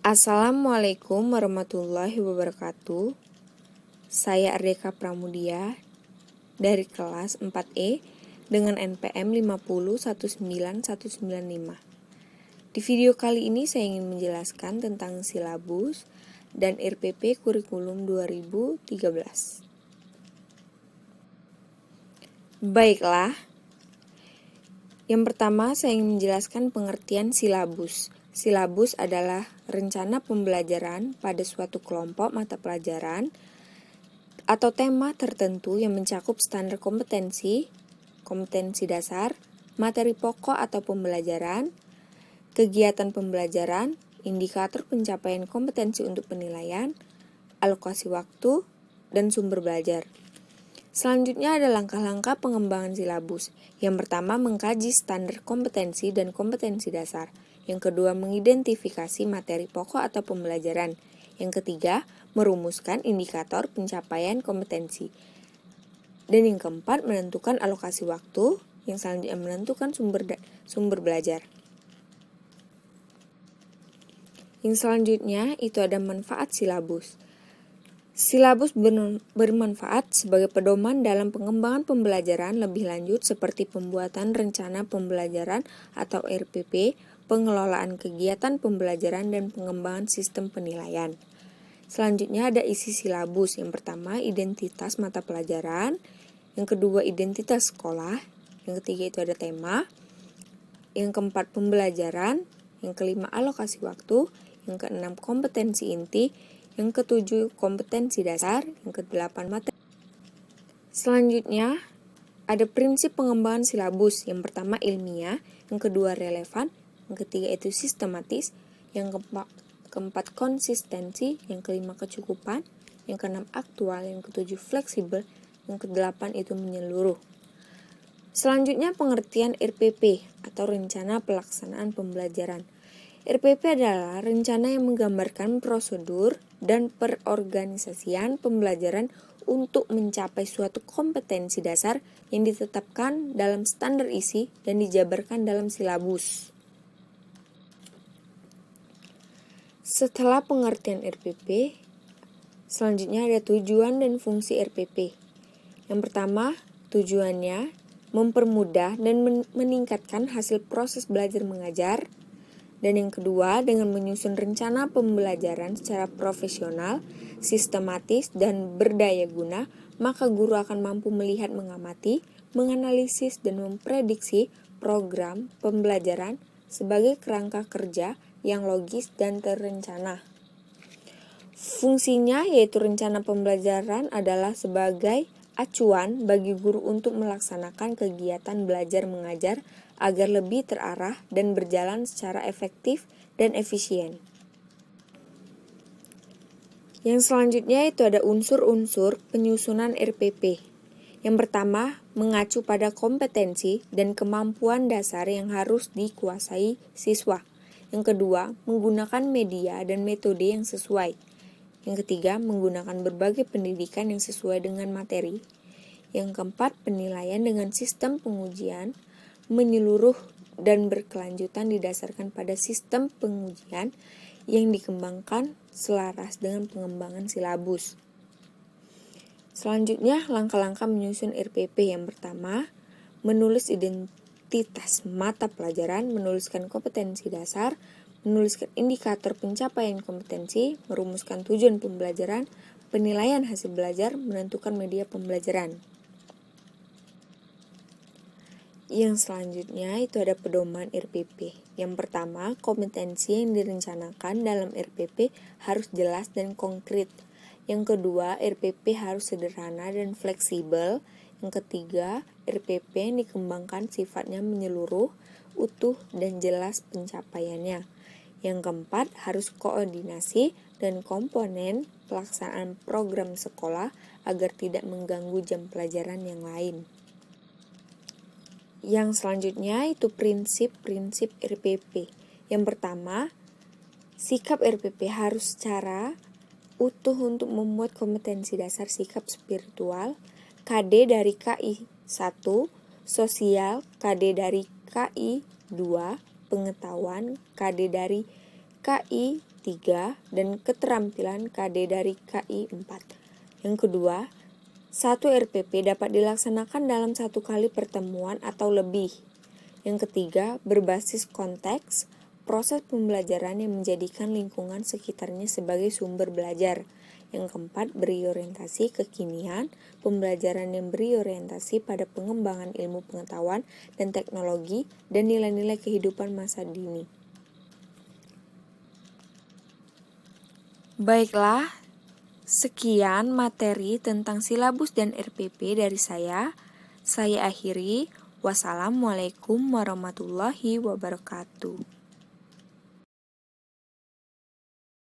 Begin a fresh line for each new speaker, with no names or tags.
Assalamualaikum warahmatullahi wabarakatuh. Saya Ardeka Pramudia dari kelas 4E dengan NPM 5019195. Di video kali ini saya ingin menjelaskan tentang silabus dan RPP Kurikulum 2013. Baiklah, yang pertama saya ingin menjelaskan pengertian silabus. Silabus adalah rencana pembelajaran pada suatu kelompok mata pelajaran atau tema tertentu yang mencakup standar kompetensi, kompetensi dasar, materi pokok atau pembelajaran, kegiatan pembelajaran, indikator pencapaian kompetensi untuk penilaian, alokasi waktu, dan sumber belajar. Selanjutnya ada langkah-langkah pengembangan silabus. Yang pertama, mengkaji standar kompetensi dan kompetensi dasar. Yang kedua, mengidentifikasi materi pokok atau pembelajaran. Yang ketiga, merumuskan indikator pencapaian kompetensi. Dan yang keempat, menentukan alokasi waktu. Yang selanjutnya menentukan sumber belajar. Yang selanjutnya itu ada manfaat silabus. Silabus bermanfaat sebagai pedoman dalam pengembangan pembelajaran lebih lanjut seperti pembuatan rencana pembelajaran atau RPP, pengelolaan kegiatan pembelajaran, dan pengembangan sistem penilaian. Selanjutnya ada isi silabus. Yang pertama, identitas mata pelajaran. Yang kedua, identitas sekolah. Yang ketiga itu ada tema. Yang keempat, pembelajaran. Yang kelima, alokasi waktu. Yang keenam, kompetensi inti. Yang ketujuh, kompetensi dasar. Yang kedelapan, materi. Selanjutnya, ada prinsip pengembangan silabus. Yang pertama, ilmiah. Yang kedua, relevan. Yang ketiga itu sistematis. Yang keempat, konsistensi. Yang kelima, kecukupan. Yang keenam, aktual. Yang ketujuh, fleksibel. Yang kedelapan itu menyeluruh. Selanjutnya, pengertian RPP atau rencana pelaksanaan pembelajaran. RPP adalah rencana yang menggambarkan prosedur dan perorganisasian pembelajaran untuk mencapai suatu kompetensi dasar yang ditetapkan dalam standar isi dan dijabarkan dalam silabus. Setelah pengertian RPP, selanjutnya ada tujuan dan fungsi RPP. Yang pertama, tujuannya mempermudah dan meningkatkan hasil proses belajar mengajar. Dan yang kedua, dengan menyusun rencana pembelajaran secara profesional, sistematis, dan berdaya guna, maka guru akan mampu melihat, mengamati, menganalisis, dan memprediksi program pembelajaran sebagai kerangka kerja yang logis dan terencana. Fungsinya yaitu rencana pembelajaran adalah sebagai acuan bagi guru untuk melaksanakan kegiatan belajar mengajar agar lebih terarah dan berjalan secara efektif dan efisien. Yang selanjutnya itu ada unsur-unsur penyusunan RPP. Yang pertama, mengacu pada kompetensi dan kemampuan dasar yang harus dikuasai siswa. Yang kedua, menggunakan media dan metode yang sesuai. Yang ketiga, menggunakan berbagai pendidikan yang sesuai dengan materi. Yang keempat, penilaian dengan sistem pengujian menyeluruh dan berkelanjutan didasarkan pada sistem pengujian yang dikembangkan selaras dengan pengembangan silabus. Selanjutnya, langkah-langkah menyusun RPP. Yang pertama, menulis identitas mata pelajaran, menuliskan kompetensi dasar, menuliskan indikator pencapaian kompetensi, merumuskan tujuan pembelajaran, penilaian hasil belajar, menentukan media pembelajaran. Yang selanjutnya itu ada pedoman RPP. Yang pertama, kompetensi yang direncanakan dalam RPP harus jelas dan konkret. Yang kedua, RPP harus sederhana dan fleksibel. Yang ketiga, RPP yang dikembangkan sifatnya menyeluruh, utuh, dan jelas pencapaiannya. Yang keempat, harus koordinasi dan komponen pelaksanaan program sekolah agar tidak mengganggu jam pelajaran yang lain. Yang selanjutnya itu prinsip-prinsip RPP. Yang pertama, sikap RPP harus secara utuh untuk membuat kompetensi dasar sikap spiritual, KD dari KI 1, sosial, KD dari KI 2, pengetahuan, KD dari KI 3 dan keterampilan KD dari KI 4. Yang kedua, satu RPP dapat dilaksanakan dalam satu kali pertemuan atau lebih. Yang ketiga, berbasis konteks, proses pembelajaran yang menjadikan lingkungan sekitarnya sebagai sumber belajar. Yang keempat, berorientasi kekinian, pembelajaran yang berorientasi pada pengembangan ilmu pengetahuan dan teknologi dan nilai-nilai kehidupan masa dini. Baiklah, sekian materi tentang silabus dan RPP dari saya. Saya akhiri. Wassalamualaikum warahmatullahi wabarakatuh.